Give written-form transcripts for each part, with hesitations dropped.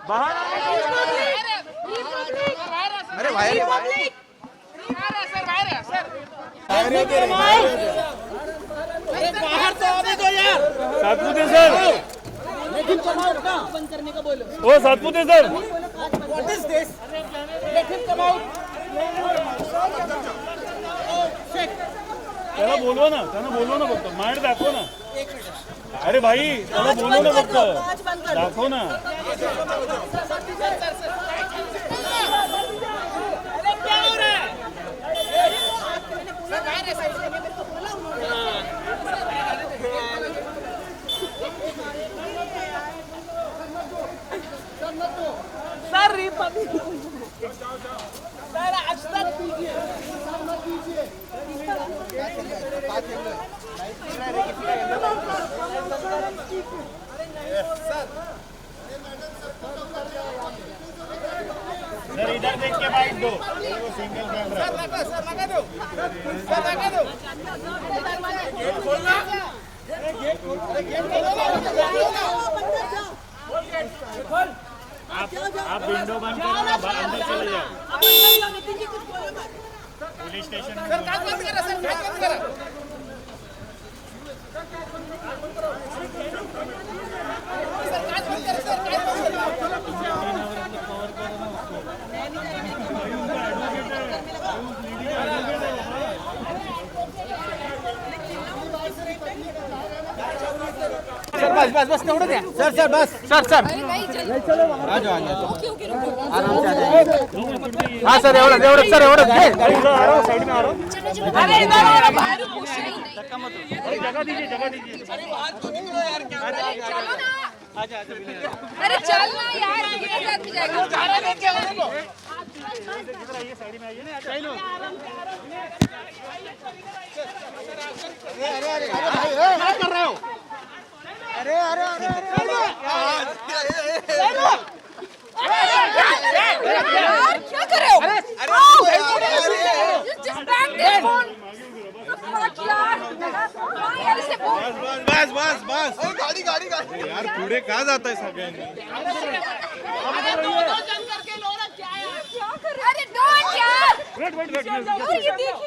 बाहर अरे बाहेर बाहर तो आने दो यार। सातपुते सर, लेकिन कमाओ ना बंद करने का बोलो। ओ Satpute sir, what is this? Let him come out. त्याला बोलवा ना फक्त माइंड दाखव ना. अरे भाई त्याला बोलव ना फक्त, दाखव ना. सर आज तक कीजिए। सर इधर देख के बाइट दो, वो सिंगल कैमरा. लगा दो गेट खोलना। आप विंडो बंद करो ना, अंदर चले जाओ. पुलिस स्टेशन में सर कांच बंद करा, सर कांच बंद करा। सर कांच बंद करा, सर कांच बंद करा। सर बस तेवढं द्या. सर बस सर आ जाओ आराम से आ जाइए. हाँ सर एवढं सर एवढं साइड में आ रहा हूँ. अरे इधर बाहर जगह दीजिए. चलो ना. अरे चल ना यार, मेरे साथ भी जाएगा. ये साइड में आइए. क्या कर रहे हो? अरे यार क्या कर रहे हो? Just back this phone. यार इससे बस गाड़ी यार पुढे का जात आहे सगळ्यांनी. क्या कर रहे हो? अरे don't यार. वेट. ये देखिए.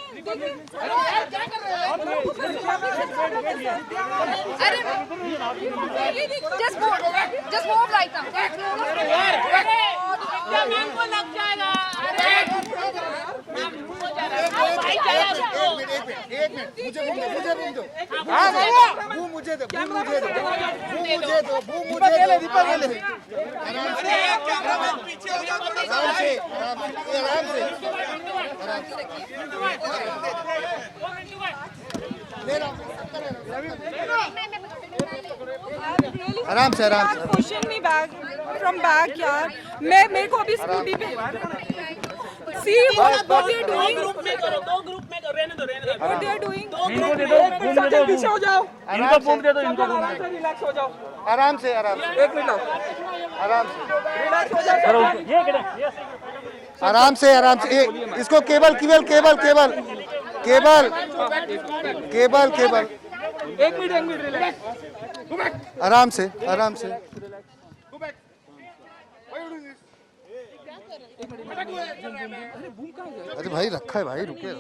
अरे just move like that. क्या मैम को लग जाएगा? एक मिनट मुझे दो. कैमरामैन पीछे हो जाओ थोड़ा आराम से question me back from back यार. मेरे को अभी स्कूटी पे सी व्हाट यू डूइंग. दो ग्रुप में करो रहने दो व्हाट यू डूइंग. इनको दे दो, घूम दे दो. पीछे हो जाओ. इनको घूम दे दो, इनको घूम आराम दे से रिलैक्स हो जाओ. आराम से एक मिनट आराम से रिलैक्स हो जाओ. आराम से. इसको केबल एक मिनट रिलैक्स. आराम से अरे भाई रखा है भाई, रुके.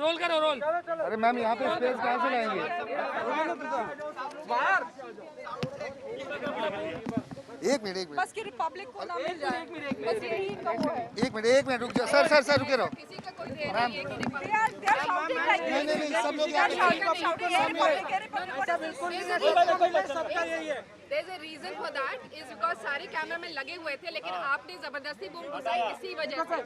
रोल करो रोल. अरे मैम यहाँ पे स्पेस कहाँ से लाएंगे? एक मिनट बस की रिपब्लिक को ना मिल जाए. बस यही इनका वो है. एक मिनट रुक जाओ. सर रुके रहो. किसी का कोई देर नहीं है कि नहीं, सब लोग There's a reason for that is because सारे कैमरा में लगे हुए थे, लेकिन आपने जबरदस्ती बूम घुसाई इसी वजह से.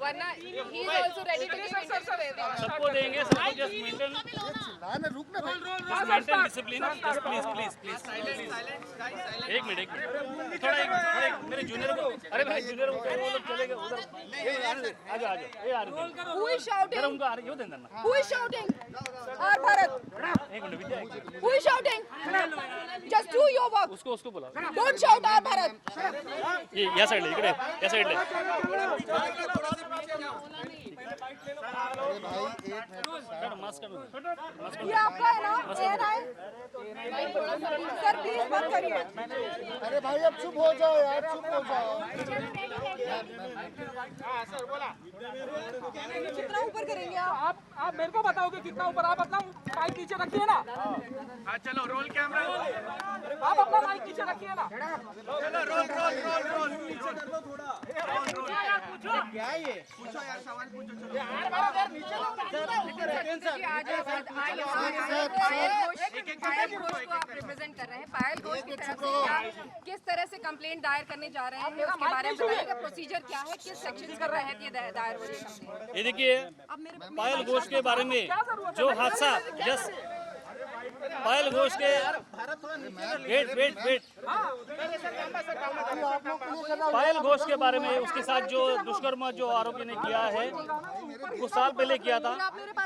वरना he is also ready to give interview to everyone. सबको देंगे, सबको जस्ट मेंटेन रुक ना भाई. Maintain discipline. प्लीज. एक मिनट थोड़ा मेरे जूनियर को. अरे भाई जूनियर को वो लोग चले गए उधर. आ जाओ. ये आ रहे. Who is shouting? उनको आ रही हो देना. Who is shouting? R Bharat. एक minute Vidya. Who is shouting? Just do your work. उसको बोला. Don't shout R Bharat. ये या साइड ले, इकडे या साइड ले. ये आपका है ना ANI? सर प्लीज बंद करिए। अरे भाई अब चुप हो जाओ यार, चुप हो जाओ। कितना ऊपर करेंगे आप मेरे को बताओगे कितना ऊपर? आप अपना माइक नीचे रखिए ना। हाँ चलो रोल कैमरा। आप अपना माइक नीचे रखिए ना। चलो रोल रोल रोल रोल नीचे कर लो थोड़ा। क्या है ये? पूछो यार सवाल पूछो। पायल घोष को आप रिप्रेजेंट कर रहे हैं। पायल घोष की तरफ से किस तरह से कंप्लेंट दायर करने जा रहे हैं, उसके बारे में बताइएगा। प्रोसीजर क्या है, किस सेक्शन का रहत ये दायर हो रही है कंप्लेंट? ये देखिए पायल घोष के बारे में जो हादसा जस्ट पायल घोष के वेट पायल घोष के बारे में उसके साथ जो दुष्कर्म जो आरोपी ने किया है कुछ साल पहले किया था।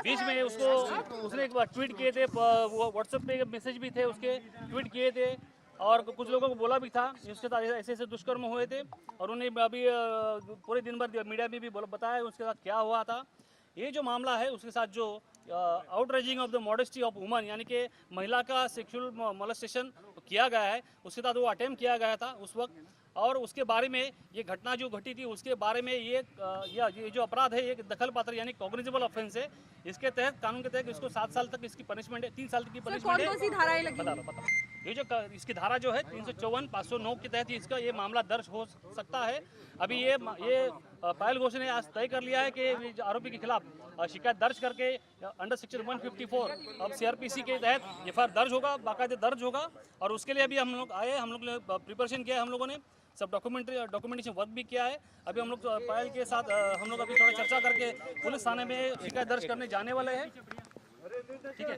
बीच में उसने एक बार ट्वीट किए थे, व्हाट्सएप पे मैसेज भी थे उसके, ट्वीट किए थे और कुछ लोगों को बोला भी था उसके साथ ऐसे ऐसे दुष्कर्म हुए थे और उन्हें अभी पूरे दिन भर मीडिया में भी बताया उसके साथ क्या हुआ था। ये जो मामला है उसके साथ जो outraging of the modesty of woman यानी कि महिला का सेक्सुअल मोलेस्टेशन किया गया है, उसके साथ वो अटेम्प्ट किया गया था उस वक्त। और उसके बारे में ये घटना जो घटी थी उसके बारे में ये जो अपराध है ये दखल पात्र यानी कॉग्निजेबल ऑफेंस है। इसके तहत कानून के तहत इसको 7 साल तक इसकी पनिशमेंट है, 3 साल तक की पनिशमेंट है। कौन सी धाराएं लगी? पता ये जो इसकी धारा जो है 354 509 के तहत इसका ये मामला दर्ज हो सकता है। अभी ये पायल घोष ने आज तय कर लिया है कि आरोपी के खिलाफ शिकायत दर्ज करके अंडर सेक्शन 154 अब CRPC के तहत FIR दर्ज होगा, बाकायदे दर्ज होगा। और उसके लिए अभी हम लोग आए, हम लोग ने प्रिपरेशन किया है, हम लोगों ने सब डॉक्यूमेंटेशन वर्क भी किया है। अभी हम लोग पायल के साथ हम लोग अभी थोड़ा चर्चा करके पुलिस थाने में शिकायत दर्ज करने जाने वाले हैं। ठीक है,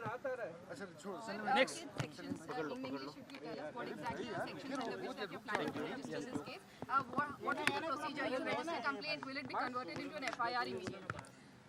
next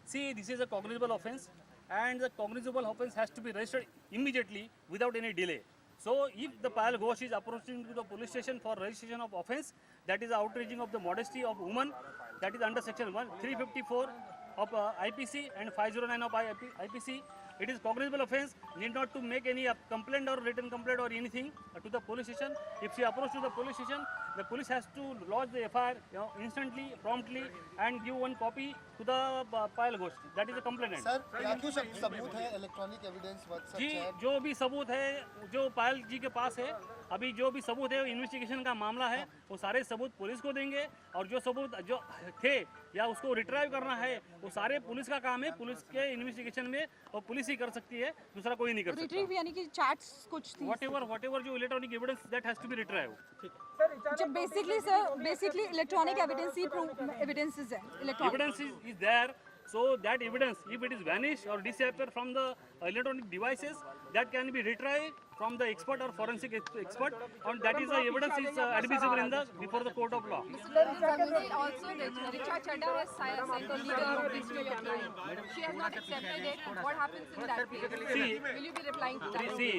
See, this is a cognizable offence, and the cognizable offence has to be registered immediately without any delay. So, if the Payal Ghosh is approaching to the police station for registration of offence, that is outraging of the modesty of woman, that is under section 354 of IPC and 509 of IPC. It is cognizable offence, need not to make any complaint or written complaint or anything to the police station. If she approach to the police station, the police has to lodge the FIR instantly, promptly, and give one copy to the Payal Ghosh. That is the complainant. Sir क्या कुछ सबूत है, electronic evidence जी? जो भी सबूत है जो पायल जी के पास है, अभी जो भी सबूत है इन्वेस्टिगेशन का मामला है, वो सारे सबूत पुलिस को देंगे। और जो सबूत जो थे या उसको रिट्राइव करना है वो सारे पुलिस का काम है। पुलिस के इन्वेस्टिगेशन में वो पुलिस ही कर सकती है, दूसरा कोई नहीं कर सकता। रिट्रीव यानी कि चैट्स कुछ थी? whatever जो electronic evidence that has to be retrieve. जब बेसिकली इलेक्ट्रॉनिक एविडेंस ही एविडेंसेस है, electronic evidence is there. So that evidence, if it is vanished or disappear from the electronic devices, that can be retrieved from the expert or forensic expert, and that is the evidence is admissible in the before the court of law. Also, Richa Chadha has sent a legal notice to your client. She has not accepted it. What happens in that case? Will you be replying to that? See,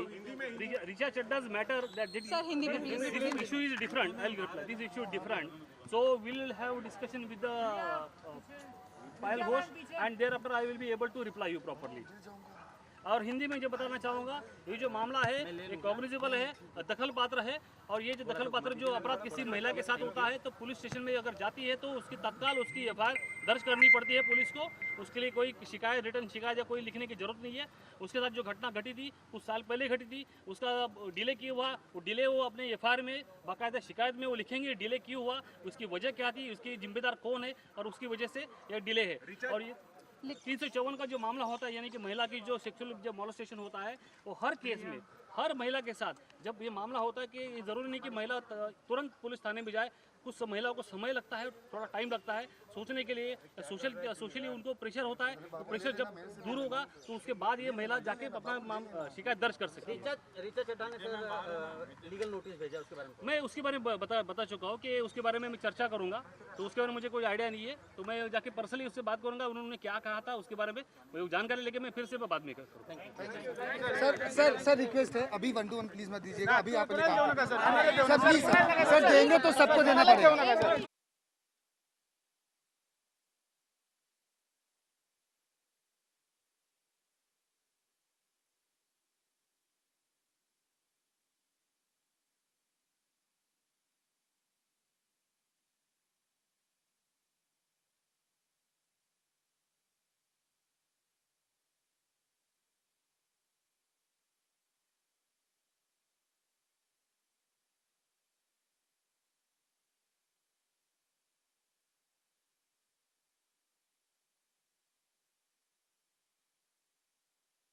Richa Chadda's matter that Sir, Hindi mein please. this issue is different. I'll reply. This issue is different. So we'll have discussion with the Payal Ghosh, and thereafter I will be able to reply you properly. और हिंदी में जो बताना चाहूँगा, ये जो मामला है ये कॉग्निजेबल है, दखल पात्र है। और ये जो दखल पात्र जो अपराध किसी महिला के साथ होता है तो पुलिस स्टेशन में अगर जाती है तो उसकी तत्काल उसकी FIR दर्ज करनी पड़ती है पुलिस को। उसके लिए कोई शिकायत, रिटर्न शिकायत या कोई लिखने की जरूरत नहीं है। उसके साथ जो घटना घटी थी कुछ साल पहले घटी थी, उसका डिले क्यों हुआ, वो डिले वो अपने FIR में बाकायदा शिकायत में वो लिखेंगे डिले क्यों हुआ, उसकी वजह क्या थी, उसकी जिम्मेदार कौन है और उसकी वजह से यह डिले है। और ये 354 का जो मामला होता है यानी कि महिला की जो सेक्सुअल जो मोलेस्टेशन होता है वो हर केस में हर महिला के साथ जब ये मामला होता है कि ये ज़रूरी नहीं कि महिला तुरंत पुलिस थाने में जाए। कुछ महिलाओं को समय लगता है, थोड़ा टाइम लगता है सोचने के लिए, सोशली उनको प्रेशर होता है। तो प्रेशर जब दूर होगा तो उसके बाद ये महिला जाके अपना शिकायत दर्ज कर सकती है। रीचा चड्ढा ने लीगल नोटिस भेजा, उसके बारे में मैं उसके बारे में बता चुका हूँ कि उसके बारे में मैं चर्चा करूँगा। तो उसके बारे में मुझे कोई आइडिया नहीं है, तो मैं जाके पर्सनली उससे बात करूँगा उन्होंने क्या कहा था उसके बारे में वो जानकारी लेके मैं फिर से बाद में करूँगा। सर रिक्वेस्ट है, अभी 1 to 1 प्लीज मत दीजिएगा। अभी आप सर प्लीज सर देंगे तो सबको देना पड़ेगा।